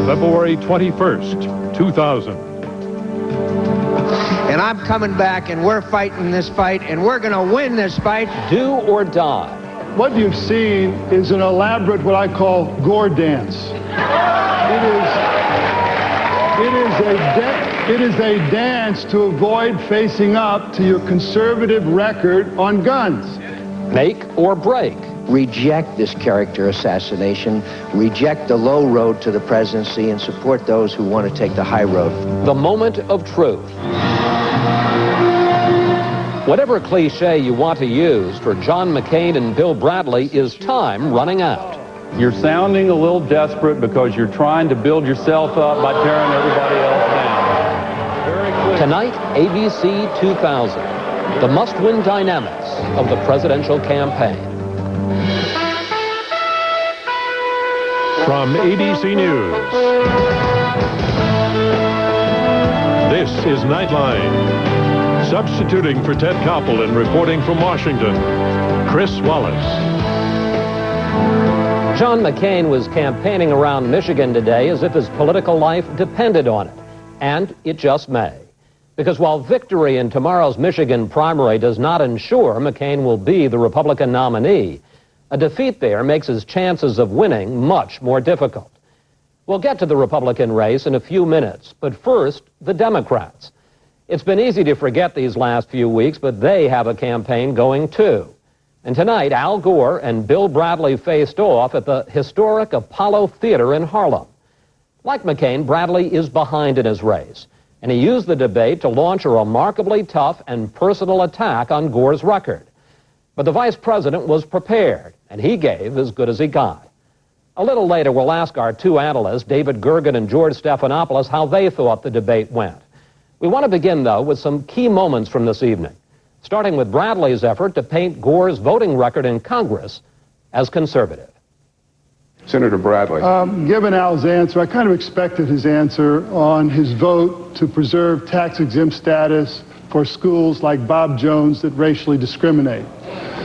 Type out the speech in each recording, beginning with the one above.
February 21st, 2000. And I'm coming back, and we're fighting this fight, and we're going to win this fight. Do or die. What you've seen is an elaborate, what I call, gore dance. It is a dance to avoid facing up to your conservative record on guns. Make or break. Reject this character assassination, reject the low road to the presidency, and support those who want to take the high road. The moment of truth. Whatever cliche you want to use, for John McCain and Bill Bradley is time running out. You're sounding a little desperate because you're trying to build yourself up by tearing everybody else down. Very clear. Tonight, ABC 2000, the must-win dynamics of the presidential campaign. From ABC News, this is Nightline. Substituting for Ted Koppel and reporting from Washington, Chris Wallace. John McCain was campaigning around Michigan today as if his political life depended on it. And it just may. Because while victory in tomorrow's Michigan primary does not ensure McCain will be the Republican nominee, a defeat there makes his chances of winning much more difficult. We'll get to the Republican race in a few minutes, but first, the Democrats. It's been easy to forget these last few weeks, but they have a campaign going too. And tonight, Al Gore and Bill Bradley faced off at the historic Apollo Theater in Harlem. Like McCain, Bradley is behind in his race, and he used the debate to launch a remarkably tough and personal attack on Gore's record. But the vice president was prepared, and he gave as good as he got. A little later, we'll ask our two analysts, David Gergen and George Stephanopoulos, how they thought the debate went. We want to begin, though, with some key moments from this evening, starting with Bradley's effort to paint Gore's voting record in Congress as conservative. Senator Bradley. Given Al's answer, I kind of expected his answer on his vote to preserve tax-exempt status for schools like Bob Jones that racially discriminate.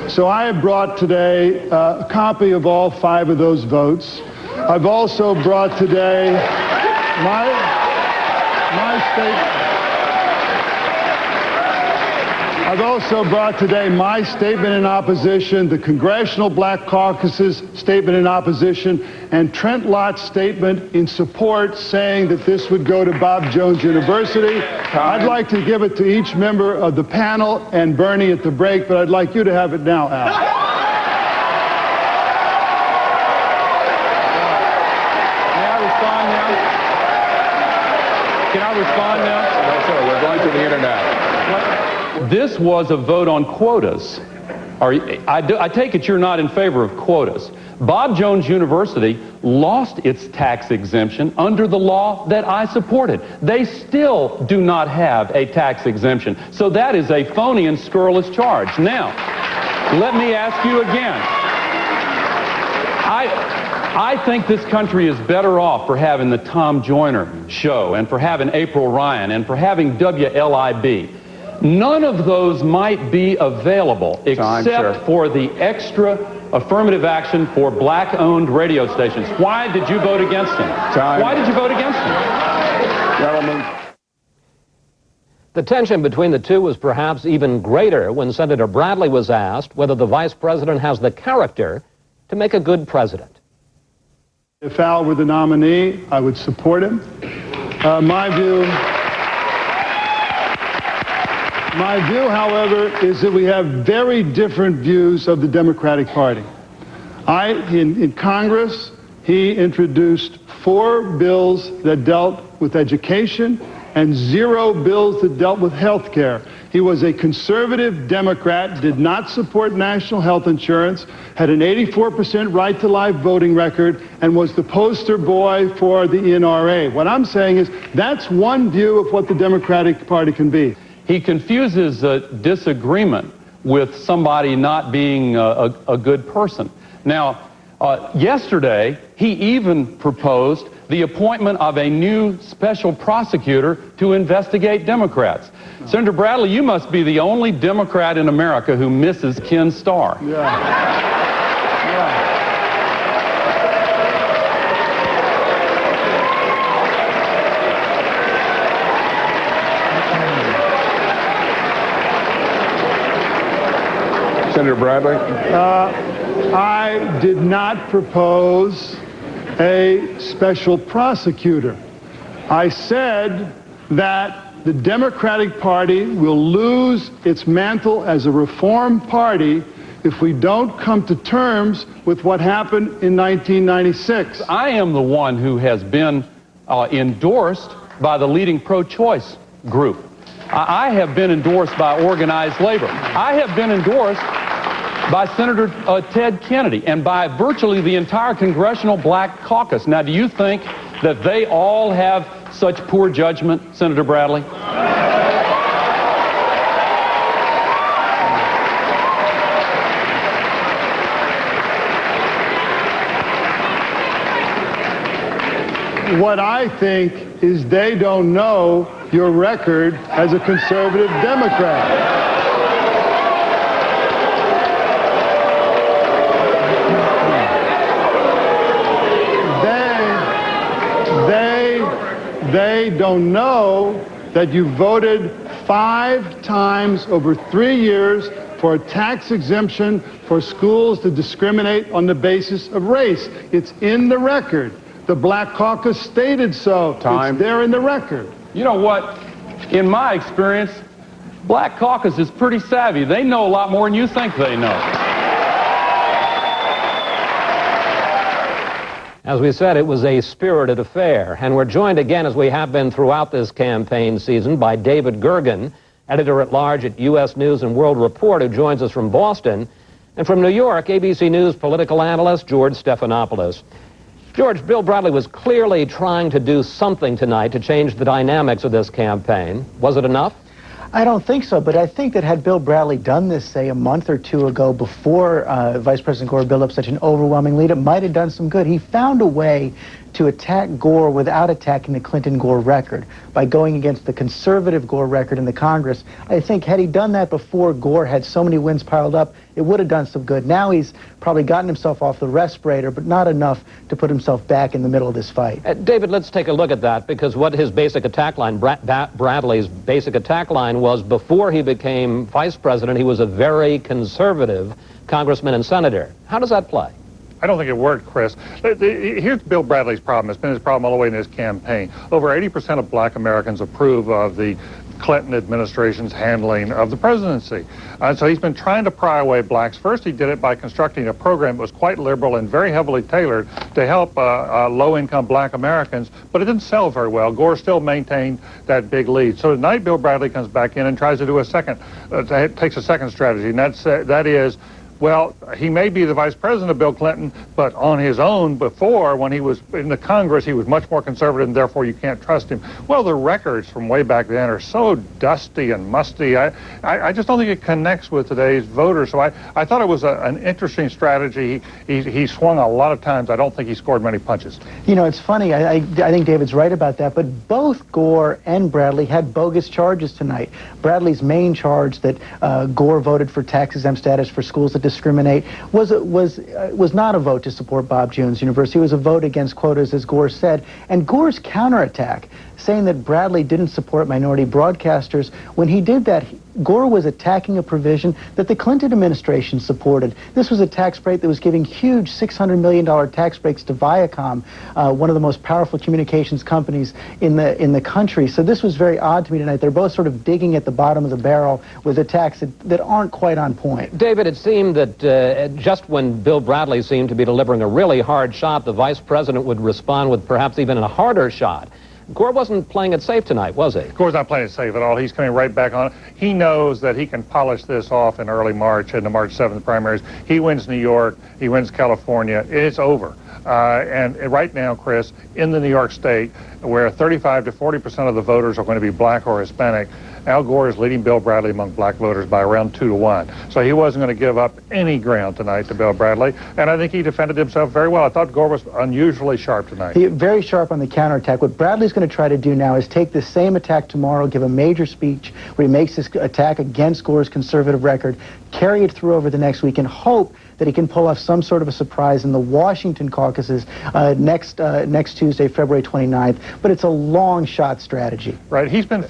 So I have brought today a copy of all 5 of those votes. I've also brought today my statement. I've also brought today my statement in opposition, the Congressional Black Caucus's statement in opposition, and Trent Lott's statement in support, saying that this would go to Bob Jones University. I'd like to give it to each member of the panel and Bernie at the break, but I'd like you to have it now, Al. May I respond now? Can I respond now? No, sir, we're going to the internet. This was a vote on quotas. I take it you're not in favor of quotas. Bob Jones University lost its tax exemption under the law that I supported. They still do not have a tax exemption. So that is a phony and scurrilous charge. Now, let me ask you again. I think this country is better off for having the Tom Joyner show and for having April Ryan and for having WLIB. None of those might be available except for the extra affirmative action for black-owned radio stations. Why did you vote against them? Why did you vote against them? Gentlemen. The tension between the two was perhaps even greater when Senator Bradley was asked whether the vice president has the character to make a good president. If Al were the nominee, I would support him. My view, however, is that we have very different views of the Democratic Party. In Congress, he introduced 4 bills that dealt with education and 0 bills that dealt with health care. He was a conservative Democrat, did not support national health insurance, had an 84% right to life voting record, and was the poster boy for the NRA. What I'm saying is that's one view of what the Democratic Party can be. He confuses disagreement with somebody not being a good person. Now, yesterday, he even proposed the appointment of a new special prosecutor to investigate Democrats. Senator Bradley, you must be the only Democrat in America who misses Ken Starr. Yeah. Senator Bradley? I did not propose a special prosecutor. I said that the Democratic Party will lose its mantle as a reform party if we don't come to terms with what happened in 1996. I am the one who has been endorsed by the leading pro-choice group. I have been endorsed by organized labor. I have been endorsed by Senator Ted Kennedy and by virtually the entire Congressional Black Caucus. Now, do you think that they all have such poor judgment, Senator Bradley? What I think is they don't know your record as a conservative Democrat. They don't know that you voted 5 times over 3 years for a tax exemption for schools to discriminate on the basis of race. It's in the record. The Black Caucus stated so. Time. It's there in the record. You know what? In my experience, Black Caucus is pretty savvy. They know a lot more than you think they know. As we said, it was a spirited affair, and we're joined again, as we have been throughout this campaign season, by David Gergen, editor-at-large at U.S. News and World Report, who joins us from Boston, and from New York, ABC News political analyst George Stephanopoulos. George, Bill Bradley was clearly trying to do something tonight to change the dynamics of this campaign. Was it enough? I don't think so, but I think that had Bill Bradley done this, say, a month or two ago before Vice President Gore built up such an overwhelming lead, it might have done some good. He found a way to attack Gore without attacking the Clinton-Gore record by going against the conservative Gore record in the Congress. I think had he done that before Gore had so many wins piled up, it would have done some good. Now he's probably gotten himself off the respirator, but not enough to put himself back in the middle of this fight. David, let's take a look at that, because what his basic attack line, Bradley's basic attack line was, before he became vice president, he was a very conservative congressman and senator. How does that play? I don't think it worked, Chris. Here's Bill Bradley's problem. It's been his problem all the way in his campaign. Over 80% of black Americans approve of the Clinton administration's handling of the presidency. So he's been trying to pry away blacks. First, he did it by constructing a program that was quite liberal and very heavily tailored to help low-income black Americans, but it didn't sell very well. Gore still maintained that big lead. So tonight, Bill Bradley comes back in and tries to do a second, takes a second strategy, and that is, well, he may be the vice president of Bill Clinton, but on his own before, when he was in the Congress, he was much more conservative, and therefore you can't trust him. Well, the records from way back then are so dusty and musty. I just don't think it connects with today's voters. So I thought it was an interesting strategy. He swung a lot of times. I don't think he scored many punches. You know, it's funny. I think David's right about that, but both Gore and Bradley had bogus charges tonight. Bradley's main charge that Gore voted for tax-exempt status for schools that discriminate was not a vote to support Bob Jones University. It was a vote against quotas, as Gore said. And Gore's counterattack, saying that Bradley didn't support minority broadcasters, when he did that, Gore was attacking a provision that the Clinton administration supported. This was a tax break that was giving huge $600 million tax breaks to Viacom, one of the most powerful communications companies in the country. So this was very odd to me tonight. They're both sort of digging at the bottom of the barrel with attacks that aren't quite on point. David, it seemed that just when Bill Bradley seemed to be delivering a really hard shot, the vice president would respond with perhaps even a harder shot. Gore wasn't playing it safe tonight, was he? Gore's not playing it safe at all. He's coming right back on it. He knows that he can polish this off in early March, in the March 7th primaries. He wins New York. He wins California. It's over. And right now, Chris, in the New York state, where 35 to 40% of the voters are going to be black or Hispanic, Al Gore is leading Bill Bradley among black voters by around 2-1. So he wasn't going to give up any ground tonight to Bill Bradley, and I think he defended himself very well. I thought Gore was unusually sharp tonight. Very sharp on the counterattack. What Bradley's going to try to do now is take the same attack tomorrow, give a major speech where he makes this attack against Gore's conservative record, carry it through over the next week, and hope that he can pull off some sort of a surprise in the Washington caucuses next Tuesday, February 29th. But it's a long shot strategy. Right. He's been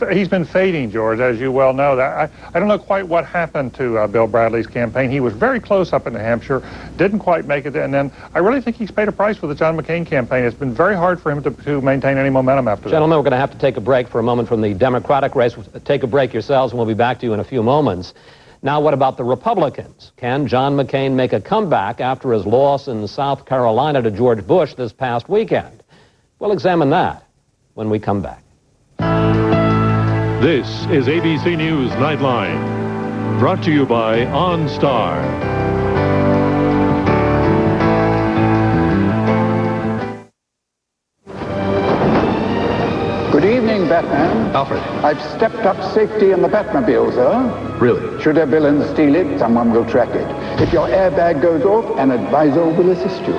fading, George. George, as you well know. That I don't know quite what happened to Bill Bradley's campaign. He was very close up in New Hampshire, didn't quite make it, and then I really think he's paid a price for the John McCain campaign. It's been very hard for him to maintain any momentum after that. Gentlemen, we're going to have to take a break for a moment from the Democratic race. Take a break yourselves, and we'll be back to you in a few moments. Now, what about the Republicans? Can John McCain make a comeback after his loss in South Carolina to George Bush this past weekend? We'll examine that when we come back. This is ABC News Nightline, brought to you by OnStar. Good evening, Batman. Alfred. I've stepped up safety in the Batmobile, sir. Really? Should a villain steal it, someone will track it. If your airbag goes off, an advisor will assist you.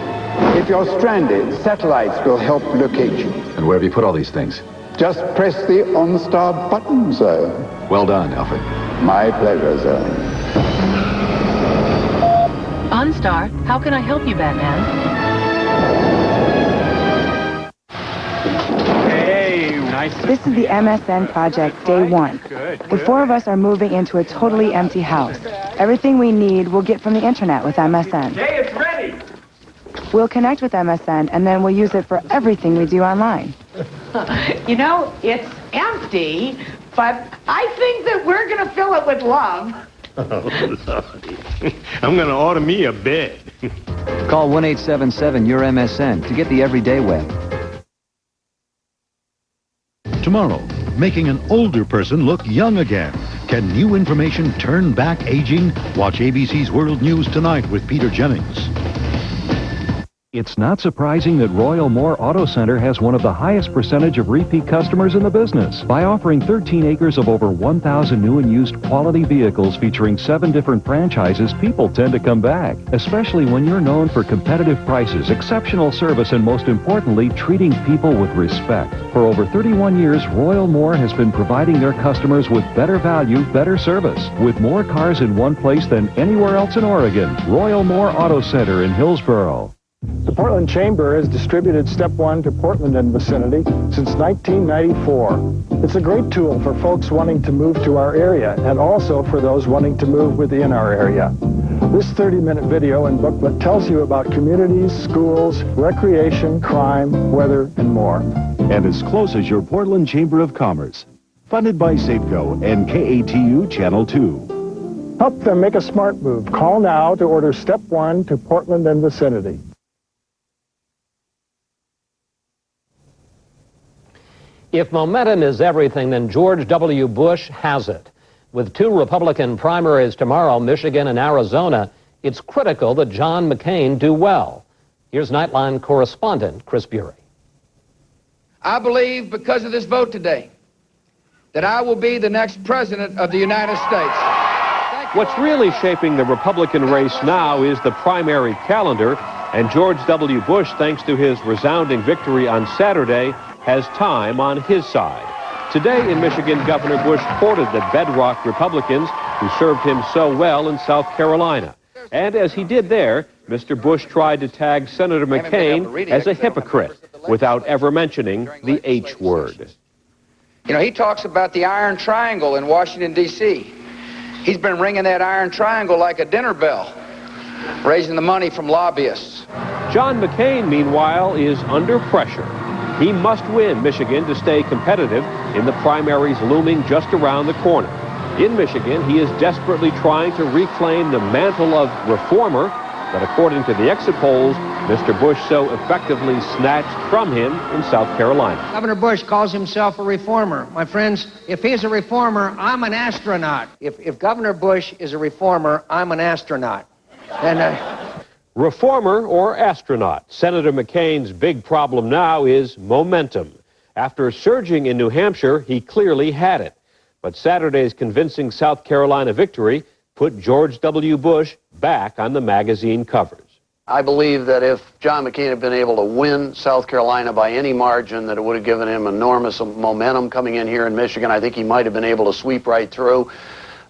If you're stranded, satellites will help locate you. And where have you put all these things? Just press the OnStar button, sir. Well done, Alfred. My pleasure, sir. OnStar, how can I help you, Batman? This is the MSN project, day one. The four of us are moving into a totally empty house. Everything we need we'll get from the internet with MSN. Jay, it's ready! We'll connect with MSN, and then we'll use it for everything we do online. You know, it's empty, but I think that we're going to fill it with love. Oh, Lordy. I'm going to order me a bed. Call 1-877-YOUR-MSN to get the everyday web. Tomorrow, making an older person look young again. Can new information turn back aging? Watch ABC's World News Tonight with Peter Jennings. It's not surprising that Royal Moore Auto Center has one of the highest percentage of repeat customers in the business. By offering 13 acres of over 1,000 new and used quality vehicles featuring 7 different franchises, people tend to come back, especially when you're known for competitive prices, exceptional service, and most importantly, treating people with respect. For over 31 years, Royal Moore has been providing their customers with better value, better service, with more cars in one place than anywhere else in Oregon. Royal Moore Auto Center in Hillsboro. The Portland Chamber has distributed Step 1 to Portland and vicinity since 1994. It's a great tool for folks wanting to move to our area and also for those wanting to move within our area. This 30-minute video and booklet tells you about communities, schools, recreation, crime, weather, and more. And as close as your Portland Chamber of Commerce. Funded by Safeco and KATU Channel 2. Help them make a smart move. Call now to order Step 1 to Portland and vicinity. If momentum is everything, then George W. Bush has it. With 2 Republican primaries tomorrow, Michigan and Arizona, it's critical that John McCain do well. Here's Nightline correspondent Chris Bury. I believe because of this vote today that I will be the next president of the United States. What's really shaping the Republican race now is the primary calendar, and George W. Bush, thanks to his resounding victory on Saturday, has time on his side. Today in Michigan, Governor Bush courted the bedrock Republicans who served him so well in South Carolina. And as he did there, Mr. Bush tried to tag Senator McCain as a hypocrite without ever mentioning the H word. You know, he talks about the Iron Triangle in Washington, D.C. He's been ringing that Iron Triangle like a dinner bell, raising the money from lobbyists. John McCain, meanwhile, is under pressure. He must win Michigan to stay competitive in the primaries looming just around the corner. In Michigan, he is desperately trying to reclaim the mantle of reformer that, according to the exit polls, Mr. Bush so effectively snatched from him in South Carolina. Governor Bush calls himself a reformer. My friends, if he's a reformer, I'm an astronaut. If Governor Bush is a reformer, I'm an astronaut. And reformer or astronaut, Senator McCain's big problem now is momentum. After surging in New Hampshire, he clearly had it. But Saturday's convincing South Carolina victory put George W. Bush back on the magazine covers. I believe that if John McCain had been able to win South Carolina by any margin, that it would have given him enormous momentum coming in here in Michigan. I think he might have been able to sweep right through.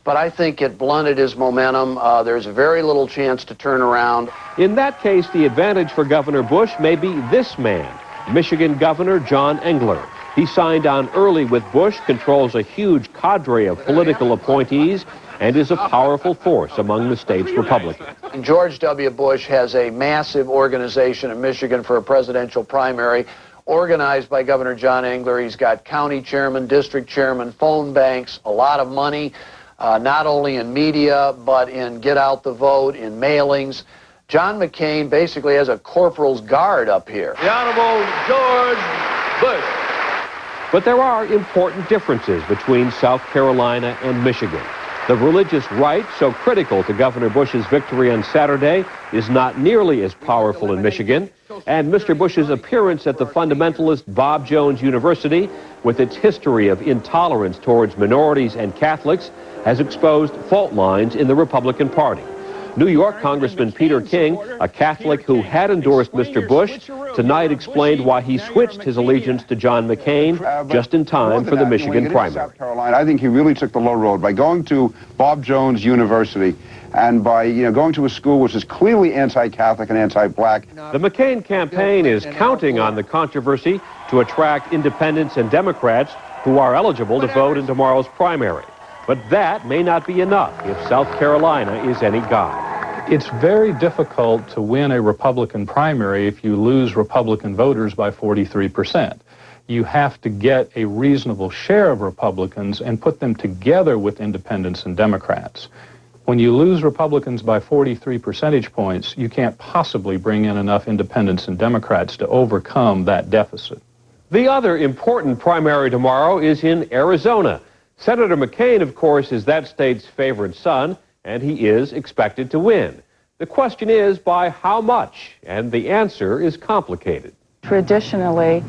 But I think it blunted his momentum. There's very little chance to turn around. In that case, the advantage for Governor Bush may be this man, Michigan Governor John Engler. He signed on early with Bush, controls a huge cadre of political appointees, and is a powerful force among the state's Republicans. George W. Bush has a massive organization in Michigan for a presidential primary, organized by Governor John Engler. He's got county chairman, district chairman, phone banks, a lot of money, not only in media, but in get out the vote, in mailings. John McCain basically has a corporal's guard up here. The Honorable George Bush. But there are important differences between South Carolina and Michigan. The religious right, so critical to Governor Bush's victory on Saturday, is not nearly as powerful in Michigan. And Mr. Bush's appearance at the fundamentalist Bob Jones University, with its history of intolerance towards minorities and Catholics, has exposed fault lines in the Republican Party. New York Congressman Peter King, a Catholic who had endorsed Mr. Bush, tonight explained why he switched his allegiance to John McCain just in time for the Michigan primary. South Carolina, I think he really took the low road by going to Bob Jones University and by going to a school which is clearly anti-Catholic and anti-black. The McCain campaign is counting on the controversy to attract independents and Democrats who are eligible to vote in tomorrow's primary. But that may not be enough if South Carolina is any guide. It's very difficult to win a Republican primary if you lose Republican voters by 43%. You have to get a reasonable share of Republicans and put them together with independents and Democrats. When you lose Republicans by 43 percentage points, you can't possibly bring in enough independents and Democrats to overcome that deficit. The other important primary tomorrow is in Arizona. Senator McCain, of course, is that state's favorite son, and he is expected to win. The question is, by how much? And the answer is complicated. Traditionally,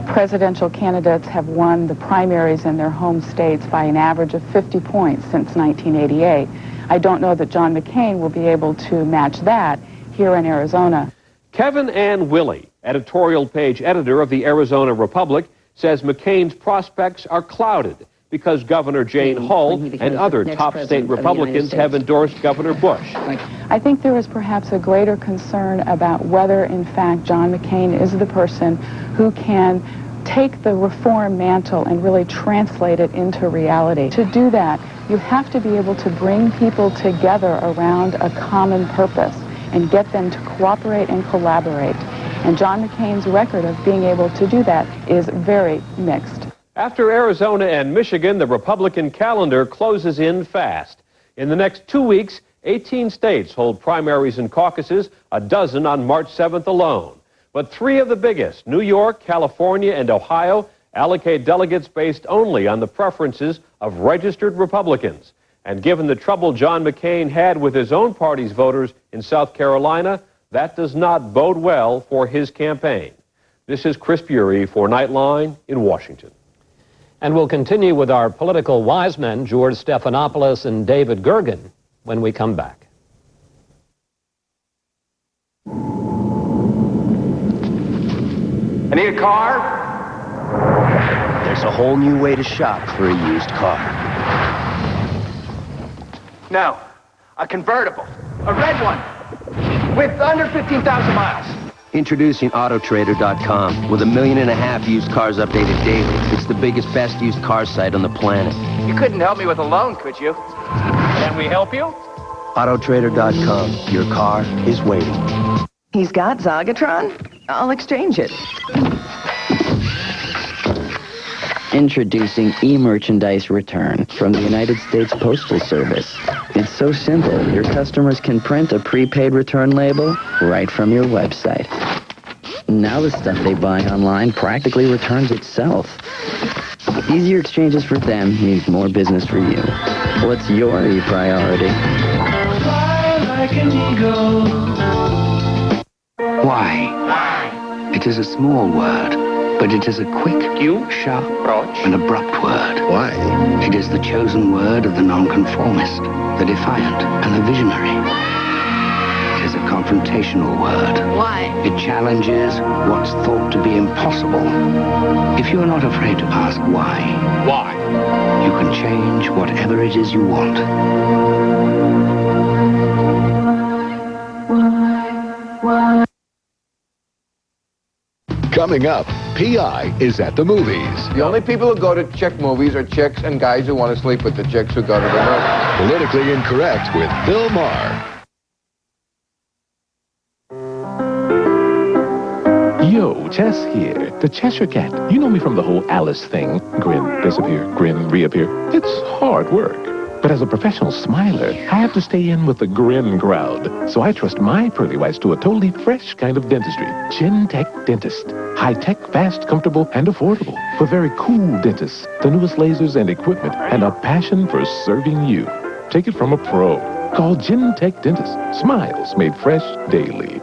presidential candidates have won the primaries in their home states by an average of 50 points since 1988. I don't know that John McCain will be able to match that here in Arizona. Kevin Ann Willey, editorial page editor of the Arizona Republic, says McCain's prospects are clouded because Governor Jane Hull and other top state Republicans have endorsed Governor Bush. I think there is perhaps a greater concern about whether, in fact, John McCain is the person who can take the reform mantle and really translate it into reality. To do that, you have to be able to bring people together around a common purpose and get them to cooperate and collaborate. And John McCain's record of being able to do that is very mixed. After Arizona and Michigan, the Republican calendar closes in fast. In the next 2 weeks, 18 states hold primaries and caucuses, a dozen on March 7th alone. But 3 of the biggest, New York, California, and Ohio, allocate delegates based only on the preferences of registered Republicans. And given the trouble John McCain had with his own party's voters in South Carolina, that does not bode well for his campaign. This is Chris Bury for Nightline in Washington. And we'll continue with our political wise men, George Stephanopoulos and David Gergen, when we come back. I need a car? There's a whole new way to shop for a used car. No, a convertible. A red one. With under 15,000 miles. Introducing Autotrader.com. With 1.5 million used cars updated daily. It's the biggest, best used car site on the planet. You couldn't help me with a loan, could you? Can we help you? Autotrader.com. Your car is waiting. He's got Zagatron? I'll exchange it. Introducing e-merchandise return from the United States Postal Service. It's so simple, your customers can print a prepaid return label right from your website. Now the stuff they buy online practically returns itself. Easier exchanges for them means more business for you. What's your e-priority? Fly like an eagle. Why? It is a small word, but it is a quick, sharp, and abrupt word. Why? It is the chosen word of the nonconformist, the defiant, and the visionary. It is a confrontational word. Why? It challenges what's thought to be impossible. If you are not afraid to ask why, you can change whatever it is you want. Why? Coming up, PI is at the movies. The only people who go to chick movies are chicks and guys who want to sleep with the chicks who go to the movies. Politically Incorrect with Bill Maher. Yo, Chess here, the Cheshire Cat. You know me from the whole Alice thing. Grin, disappear, grin, reappear. It's hard work. But as a professional smiler, I have to stay in with the grin crowd. So I trust my pearly whites to a totally fresh kind of dentistry. Chin Tech Dentist. High-tech, fast, comfortable, and affordable. For very cool dentists, the newest lasers and equipment, and a passion for serving you. Take it from a pro. Call Chin Tech Dentist. Smiles made fresh daily.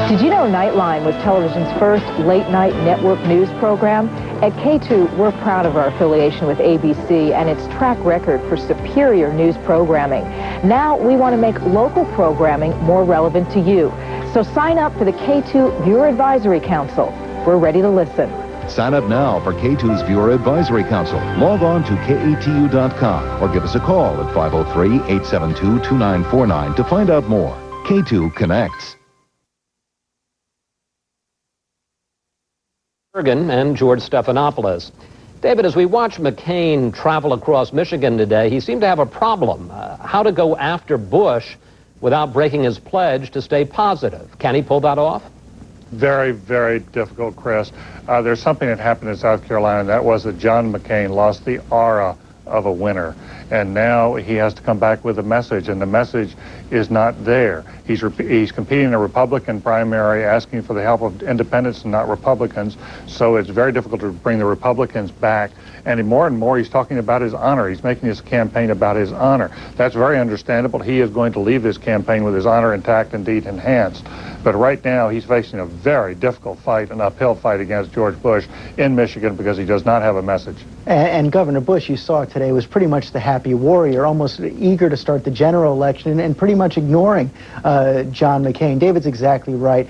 Did you know Nightline was television's first late-night network news program? At K2, we're proud of our affiliation with ABC and its track record for superior news programming. Now we want to make local programming more relevant to you. So sign up for the K2 Viewer Advisory Council. We're ready to listen. Sign up now for K2's Viewer Advisory Council. Log on to KATU.com or give us a call at 503-872-2949 to find out more. K2 connects. And George Stephanopoulos. David, as we watch McCain travel across Michigan today, he seemed to have a problem. How to go after Bush without breaking his pledge to stay positive. Can he pull that off? Very, very difficult, Chris. There's something that happened in South Carolina, and that was that John McCain lost the aura of a winner. And now he has to come back with a message, and the message is not there. He's competing in a Republican primary, asking for the help of independents and not Republicans, so it's very difficult to bring the Republicans back. And more he's talking about his honor. He's making his campaign about his honor. That's very understandable. He is going to leave this campaign with his honor intact, indeed enhanced. But right now, he's facing a very difficult fight, an uphill fight against George Bush in Michigan because he does not have a message. And Governor Bush, you saw today, was pretty much the happy warrior, almost eager to start the general election and pretty much ignoring John McCain. David's exactly right.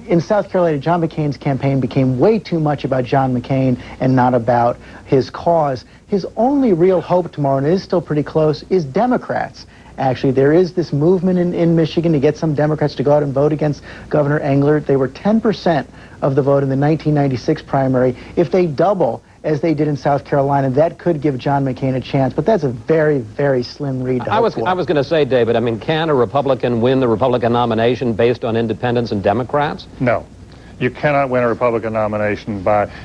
In South Carolina, John McCain's campaign became way too much about John McCain and not about his cause. His only real hope tomorrow, and it is still pretty close, is Democrats. Actually, there is this movement in Michigan to get some Democrats to go out and vote against Governor Engler. They were 10% of the vote in the 1996 primary. If they double, as they did in South Carolina, that could give John McCain a chance, but that's a very, very slim read to hope for. I was going to say, David, I mean, can a Republican win the Republican nomination based on independents and Democrats? No. You cannot win a Republican nomination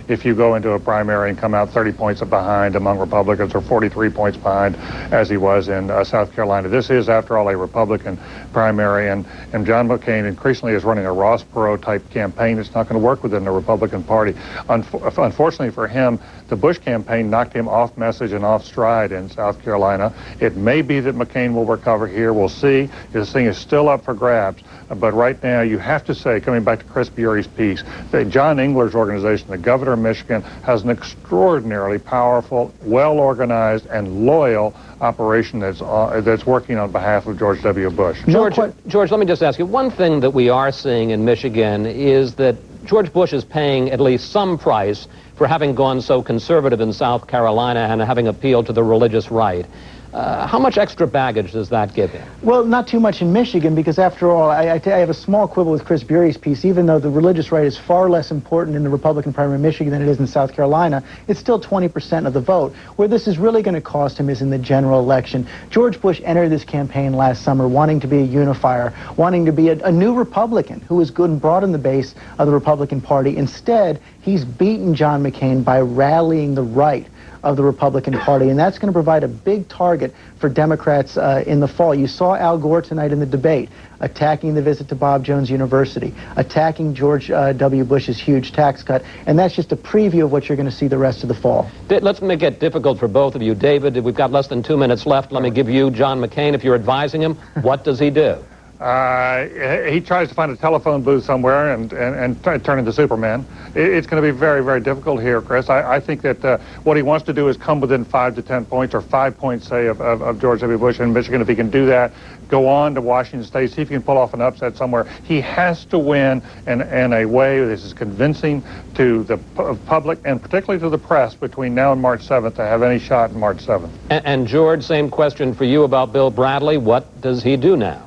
if you go into a primary and come out 30 points behind among Republicans or 43 points behind as he was in South Carolina. This is, after all, a Republican primary, and John McCain increasingly is running a Ross Perot-type campaign. It's not going to work within the Republican Party. Unfortunately for him, the Bush campaign knocked him off message and off stride in South Carolina. It may be that McCain will recover here. We'll see. This thing is still up for grabs. But right now, you have to say, coming back to Chris Bury's piece, that John Engler's organization, the governor of Michigan, has an extraordinarily powerful, well-organized, and loyal operation that's working on behalf of George W. Bush. George, let me just ask you, one thing that we are seeing in Michigan is that George Bush is paying at least some price for having gone so conservative in South Carolina and having appealed to the religious right. How much extra baggage does that give him? Well, not too much in Michigan, because after all, I have a small quibble with Chris Bury's piece. Even though the religious right is far less important in the Republican primary in Michigan than it is in South Carolina, it's still 20% of the vote. Where this is really going to cost him is in the general election. George Bush entered this campaign last summer wanting to be a unifier, wanting to be a new Republican who was good and broaden the base of the Republican Party. Instead, he's beaten John McCain by rallying the right of the Republican Party, and that's going to provide a big target for Democrats in the fall. You saw Al Gore tonight in the debate attacking the visit to Bob Jones University, attacking George W. Bush's huge tax cut, and that's just a preview of what you're going to see the rest of the fall. Let's make it difficult for both of you. David, we've got less than 2 minutes left. Let me give you John McCain. If you're advising him, what does he do? He tries to find a telephone booth somewhere and turn into Superman. It's going to be very, very difficult here, Chris. I think that what he wants to do is come within 5 to 10 points, or 5 points, say, of George W. Bush in Michigan. If he can do that, go on to Washington State, see if he can pull off an upset somewhere. He has to win in a way that is convincing to the public and particularly to the press between now and March 7th to have any shot in March 7th. And George, same question for you about Bill Bradley. What does he do now?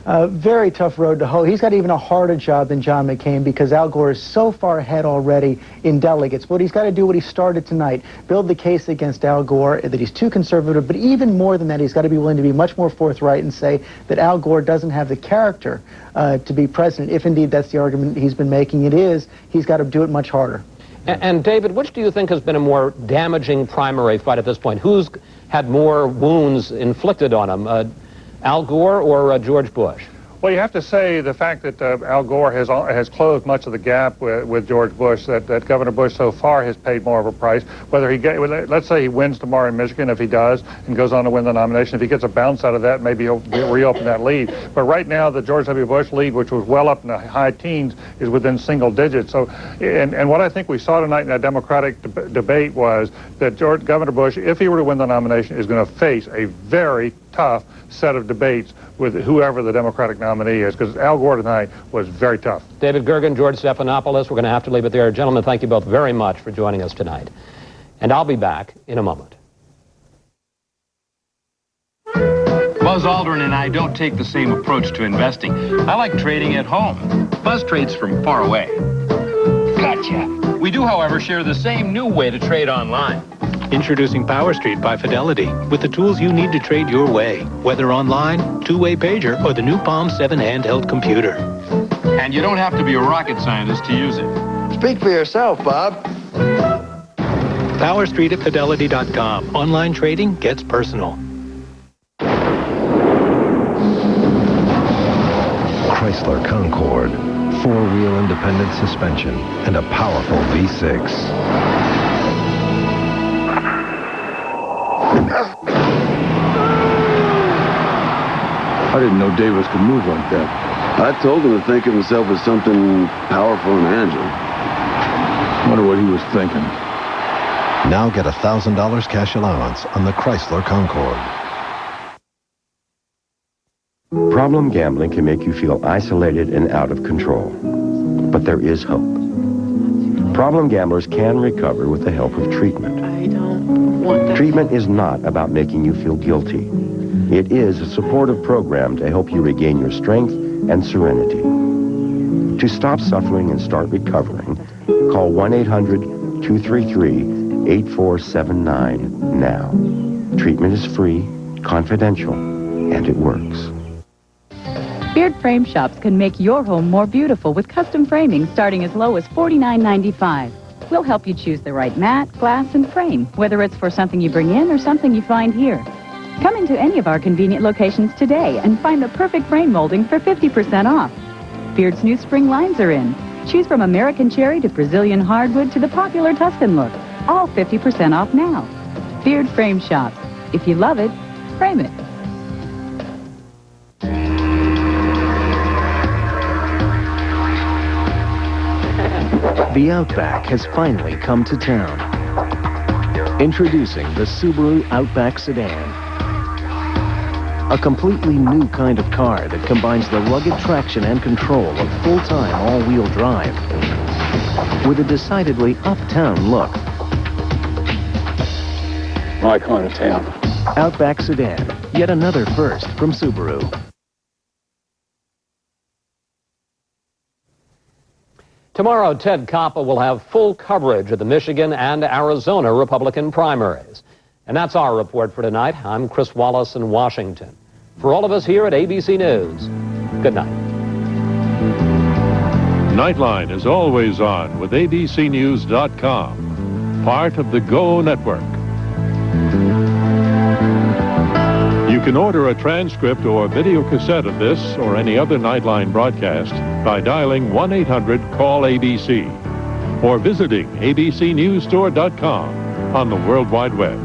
Very tough road to hoe. He's got even a harder job than John McCain because Al Gore is so far ahead already in delegates. But he's got to do what he started tonight, build the case against Al Gore that he's too conservative, but even more than that, he's got to be willing to be much more forthright and say that Al Gore doesn't have the character to be president. If indeed that's the argument he's been making, it is, he's got to do it much harder. And David, which do you think has been a more damaging primary fight at this point? Who's had more wounds inflicted on him? Al Gore or George Bush? Well, you have to say the fact that Al Gore has closed much of the gap with George Bush, that Governor Bush so far has paid more of a price. Whether let's say he wins tomorrow in Michigan, if he does, and goes on to win the nomination, if he gets a bounce out of that, maybe he'll reopen that lead. But right now, the George W. Bush lead, which was well up in the high teens, is within single digits. So, and what I think we saw tonight in that Democratic debate was that Governor Bush, if he were to win the nomination, is going to face a very tough set of debates with whoever the Democratic nominee is, because Al Gore tonight was very tough. David Gergen, George Stephanopoulos, we're going to have to leave it there. Gentlemen, thank you both very much for joining us tonight. And I'll be back in a moment. Buzz Aldrin and I don't take the same approach to investing. I like trading at home. Buzz trades from far away. Gotcha. We do, however, share the same new way to trade online. Introducing Power Street by Fidelity, with the tools you need to trade your way, whether online, two-way pager, or the new Palm 7 handheld computer. And you don't have to be a rocket scientist to use it. Speak for yourself, Bob. Power Street at Fidelity.com. Online trading gets personal. Chrysler Concorde, four-wheel independent suspension, and a powerful V6. I didn't know Davis could move like that. I told him to think of himself as something powerful and agile. Wonder what he was thinking. Now get $1,000 cash allowance on the Chrysler Concorde. Problem gambling can make you feel isolated and out of control. But there is hope. Problem gamblers can recover with the help of treatment. I don't want that. Treatment is not about making you feel guilty. It is a supportive program to help you regain your strength and serenity. To stop suffering and start recovering, call 1-800-233-8479 now. Treatment is free, confidential, and it works. Beard Frame Shops can make your home more beautiful with custom framing starting as low as $49.95. We'll help you choose the right mat, glass, and frame, whether it's for something you bring in or something you find here. Come into any of our convenient locations today and find the perfect frame molding for 50% off. Beard's new spring lines are in. Choose from American cherry to Brazilian hardwood to the popular Tuscan look. All 50% off now. Beard Frame Shops. If you love it, frame it. The Outback has finally come to town. Introducing the Subaru Outback Sedan. A completely new kind of car that combines the rugged traction and control of full-time all-wheel drive with a decidedly uptown look. My kind of town. Outback Sedan, yet another first from Subaru. Tomorrow, Ted Koppel will have full coverage of the Michigan and Arizona Republican primaries. And that's our report for tonight. I'm Chris Wallace in Washington. For all of us here at ABC News, good night. Nightline is always on with abcnews.com, part of the Go Network. You can order a transcript or video cassette of this or any other Nightline broadcast by dialing 1-800-CALL-ABC or visiting abcnewsstore.com on the World Wide Web.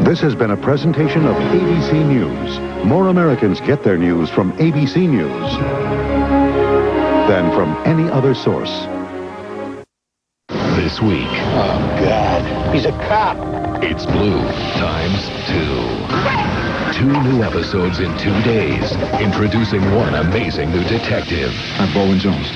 This has been a presentation of ABC News. More Americans get their news from ABC News than from any other source. This week. Oh, God. He's a cop. It's Blue times 2. 2 new episodes in 2 days, introducing one amazing new detective. I'm Baldwin Jones.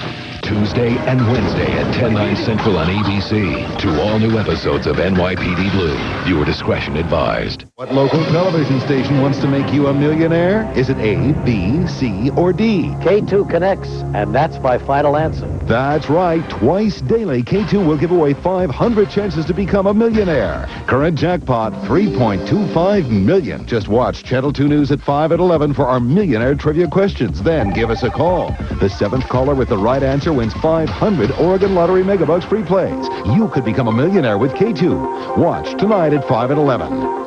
Tuesday and Wednesday at 10/9 Central on ABC. 2 all-new episodes of NYPD Blue. Viewer discretion advised. What local television station wants to make you a millionaire? Is it A, B, C, or D? K2 connects, and that's my final answer. That's right. Twice daily, K2 will give away 500 chances to become a millionaire. Current jackpot, $3.25 million. Just watch Channel 2 News at 5 at 11 for our millionaire trivia questions. Then give us a call. The 7th caller with the right answer wins 500 Oregon Lottery Megabucks free plays. You could become a millionaire with K2. Watch tonight at 5 at 11.